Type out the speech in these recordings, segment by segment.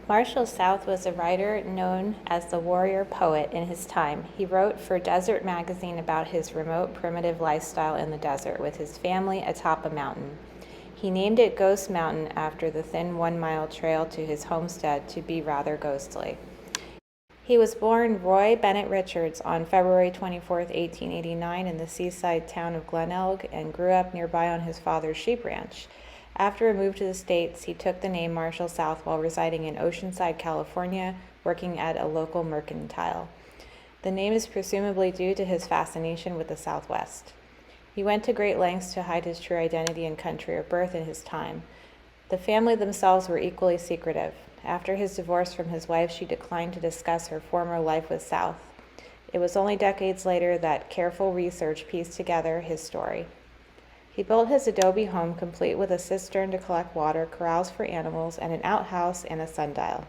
Marshall South was a writer known as the warrior poet in his time. He wrote for Desert Magazine about his remote, primitive lifestyle in the desert with his family atop a mountain. He named it Ghost Mountain after the thin 1-mile trail to his homestead to be rather ghostly. He was born Roy Bennett Richards on February 24, 1889 in the seaside town of Glenelg and grew up nearby on his father's sheep ranch. After a move to the States, he took the name Marshall South while residing in Oceanside, California, working at a local mercantile. The name is presumably due to his fascination with the Southwest. He went to great lengths to hide his true identity and country of birth in his time. The family themselves were equally secretive. After his divorce from his wife, she declined to discuss her former life with South. It was only decades later that careful research pieced together his story. He built his adobe home complete with a cistern to collect water, corrals for animals, and an outhouse and a sundial.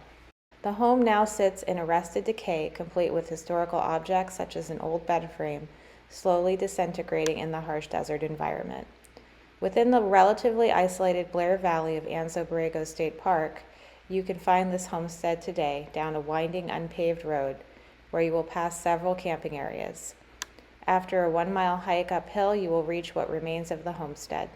The home now sits in arrested decay, complete with historical objects such as an old bed frame, slowly disintegrating in the harsh desert environment. Within the relatively isolated Blair Valley of Anza Borrego State Park, you can find this homestead today down a winding unpaved road where you will pass several camping areas. After a 1-mile hike uphill, you will reach what remains of the homestead.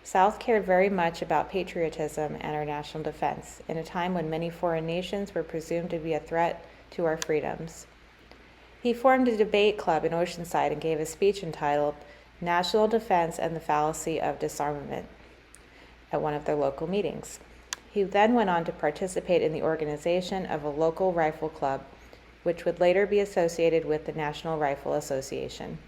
South cared very much about patriotism and our national defense, in a time when many foreign nations were presumed to be a threat to our freedoms. He formed a debate club in Oceanside and gave a speech entitled National Defense and the Fallacy of Disarmament at one of their local meetings. He then went on to participate in the organization of a local rifle club, which would later be associated with the National Rifle Association.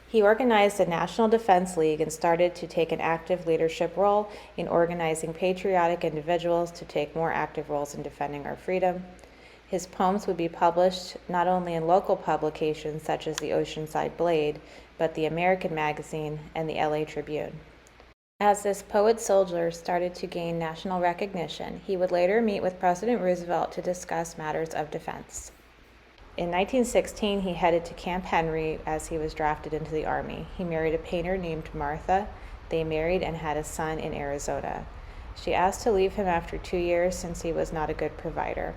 He organized a National Defense League and started to take an active leadership role in organizing patriotic individuals to take more active roles in defending our freedom. His poems would be published not only in local publications such as the Oceanside Blade, but the American Magazine and the LA Tribune. As this poet-soldier started to gain national recognition, he would later meet with President Roosevelt to discuss matters of defense. In 1916, he headed to Camp Henry as he was drafted into the Army. He married a painter named Martha. They married and had a son in Arizona. She asked to leave him after 2 years since he was not a good provider.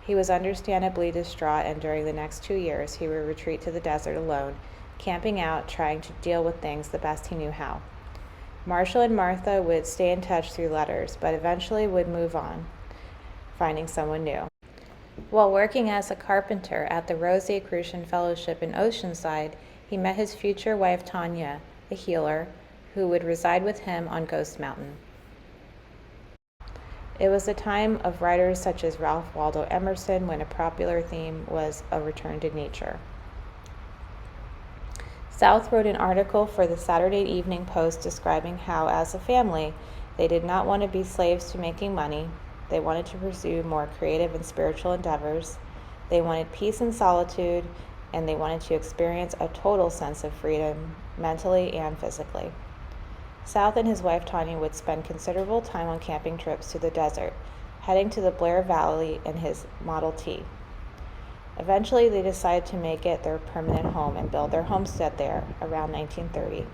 He was understandably distraught, and during the next 2 years, he would retreat to the desert alone, camping out, trying to deal with things the best he knew how. Marshall and Martha would stay in touch through letters, but eventually would move on, finding someone new. While working as a carpenter at the Rosicrucian Fellowship in Oceanside, he met his future wife Tanya, a healer, who would reside with him on Ghost Mountain. It was a time of writers such as Ralph Waldo Emerson when a popular theme was a return to nature. South wrote an article for the Saturday Evening Post describing how, as a family, they did not want to be slaves to making money. They wanted to pursue more creative and spiritual endeavors. They wanted peace and solitude, and they wanted to experience a total sense of freedom, mentally and physically. South and his wife Tanya would spend considerable time on camping trips to the desert, heading to the Blair Valley in his Model T. Eventually, they decided to make it their permanent home and build their homestead there around 1930.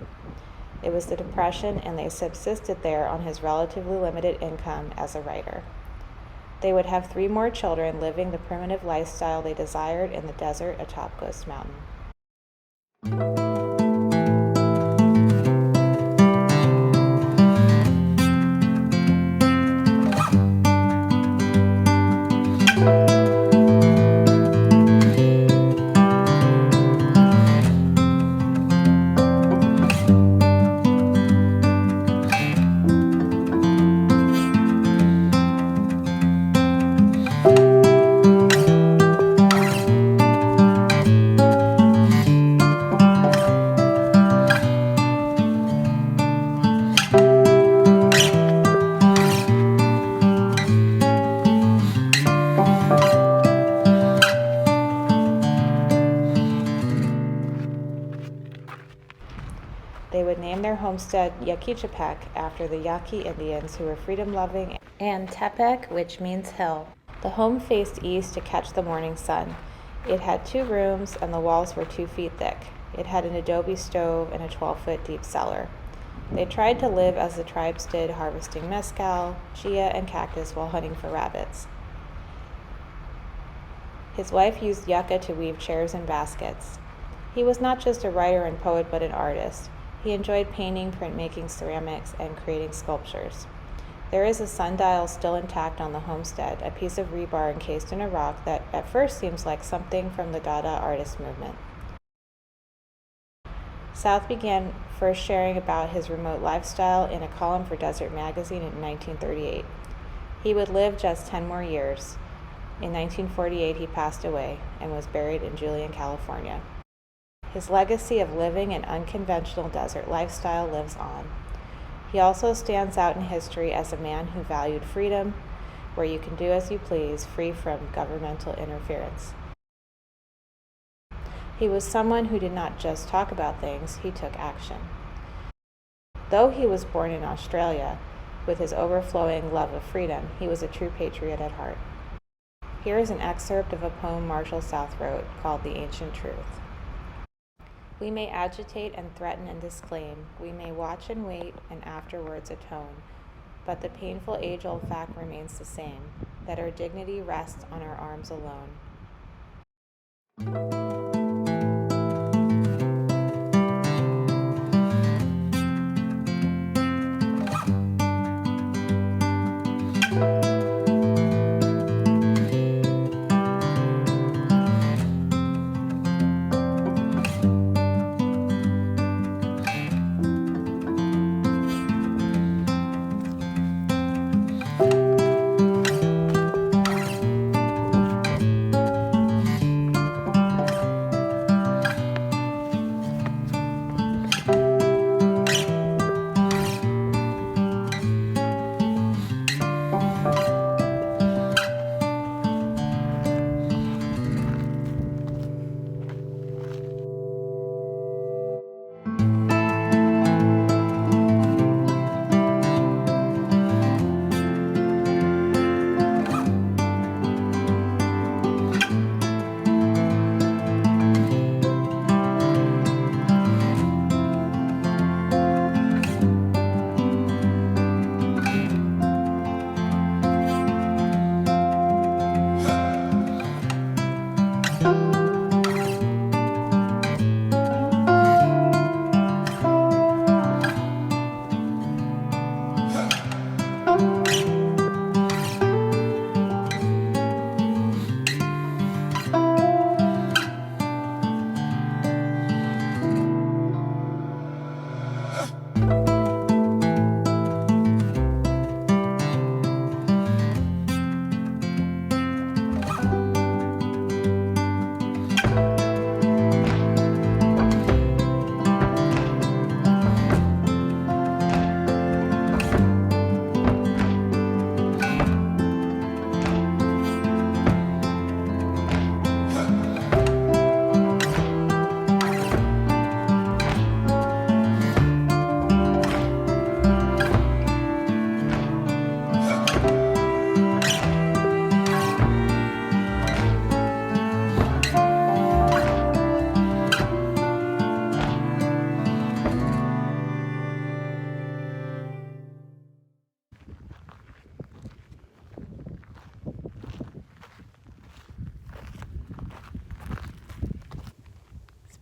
It was the Depression, and they subsisted there on his relatively limited income as a writer. They would have 3 more children, living the primitive lifestyle they desired in the desert atop Ghost Mountain. They would name their homestead Yaquitepec after the Yaqui Indians, who were freedom-loving, and Tepec, which means hill. The home faced east to catch the morning sun. It had 2 rooms, and the walls were 2 feet thick. It had an adobe stove and a 12-foot deep cellar. They tried to live as the tribes did, harvesting mezcal, chia, and cactus while hunting for rabbits. His wife used yucca to weave chairs and baskets. He was not just a writer and poet, but an artist. He enjoyed painting, printmaking, ceramics, and creating sculptures. There is a sundial still intact on the homestead, a piece of rebar encased in a rock that at first seems like something from the Dada artist movement. South began first sharing about his remote lifestyle in a column for Desert Magazine in 1938. He would live just 10 more years. In 1948, he passed away and was buried in Julian, California. His legacy of living an unconventional desert lifestyle lives on. He also stands out in history as a man who valued freedom, where you can do as you please, free from governmental interference. He was someone who did not just talk about things, he took action. Though he was born in Australia, with his overflowing love of freedom, he was a true patriot at heart. Here is an excerpt of a poem Marshall South wrote called The Ancient Truth. We may agitate and threaten and disclaim, we may watch and wait and afterwards atone, but the painful age-old fact remains the same, that our dignity rests on our arms alone.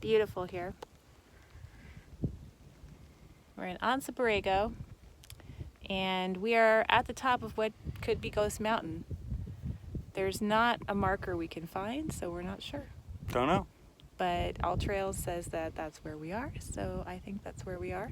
beautiful here. We're in Anza Borrego, and we are at the top of what could be Ghost Mountain. There's not a marker we can find, so we're not sure. Don't know. But All Trails says that that's where we are, so I think that's where we are.